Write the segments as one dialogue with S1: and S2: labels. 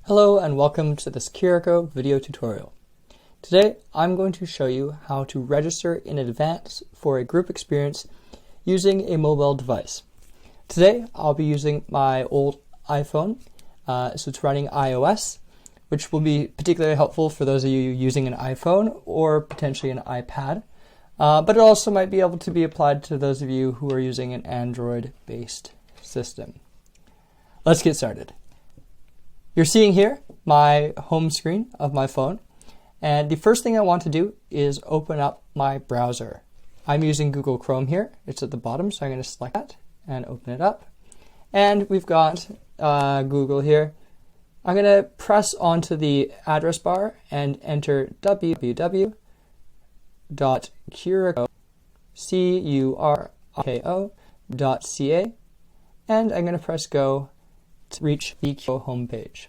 S1: Hello and welcome to this Curiko video tutorial. Today I'm going to show you how to register in advance for a group experience using a mobile device. Today I'll be using my old iPhone, so it's running iOS, which will be particularly helpful for those of you using an iPhone or potentially an iPad, but it also might be able to be applied to those of you who are using an Android-based system. Let's get started. You're seeing here my home screen of my phone, and the first thing I want to do is open up my browser. I'm using Google Chrome here. It's at the bottom, so I'm going to select that and open it up. And we've got Google here. I'm going to press onto the address bar and enter www.curiko.ca, and I'm going to press go to reach the Curiko homepage.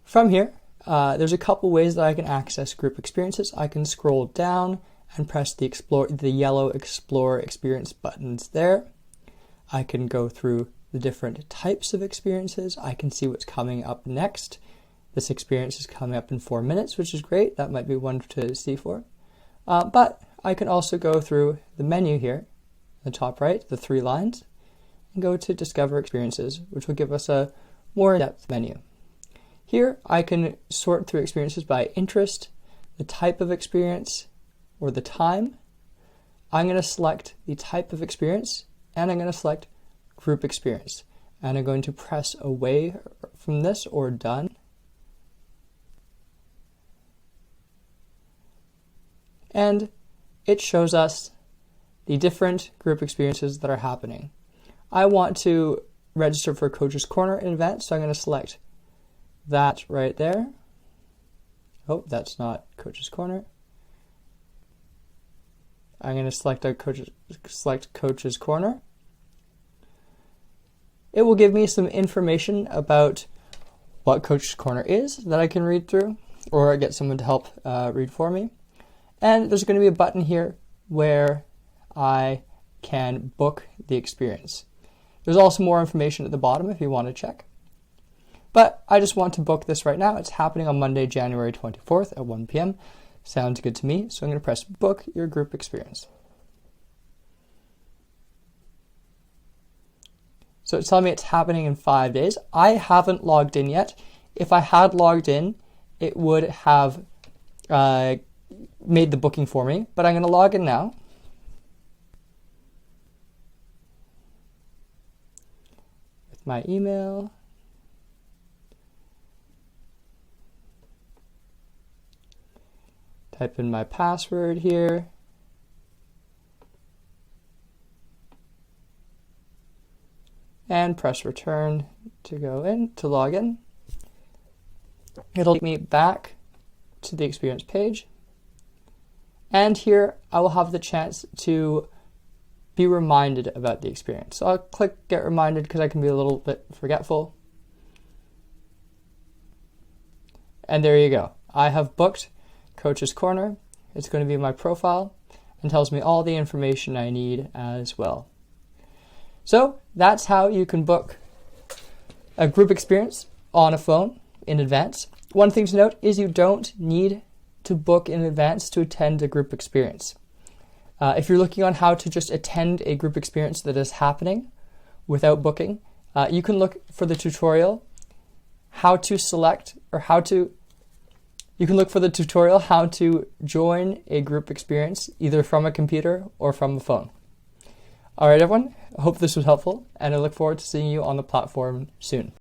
S1: From here, there's a couple ways that I can access group experiences. I can scroll down and press the yellow Explore Experience buttons there. I can go through the different types of experiences. I can see what's coming up next. This experience is coming up in 4 minutes, which is great. That might be one to see for. But I can also go through the menu here, the top right, the 3 lines, and go to Discover Experiences, which will give us a more in-depth menu. Here, I can sort through experiences by interest, the type of experience, or the time. I'm going to select the type of experience, and I'm going to select Group Experience. And I'm going to press away from this, or Done. And it shows us the different group experiences that are happening. I want to register for Coach's Corner in advance, so I'm going to select that right there. Oh, that's not Coach's Corner. I'm going to select Coach's Corner. It will give me some information about what Coach's Corner is that I can read through, or get someone to help read for me. And there's going to be a button here where I can book the experience. There's also more information at the bottom if you want to check. But I just want to book this right now. It's happening on Monday, January 24th at 1 p.m. Sounds good to me. So I'm going to press Book Your Group Experience. So it's telling me it's happening in 5 days. I haven't logged in yet. If I had logged in, it would have made the booking for me. But I'm going to log in now. My email. Type in my password here. And press return to log in. It'll take me back to the experience page. And here I will have the chance to be reminded about the experience. So I'll click Get Reminded because I can be a little bit forgetful. And there you go. I have booked Coach's Corner. It's going to be my profile and tells me all the information I need as well. So that's how you can book a group experience on a phone in advance. One thing to note is you don't need to book in advance to attend a group experience. If you're looking on how to just attend a group experience that is happening without booking, you can look for the tutorial how to join a group experience either from a computer or from a phone. All right, everyone, I hope this was helpful, and I look forward to seeing you on the platform soon.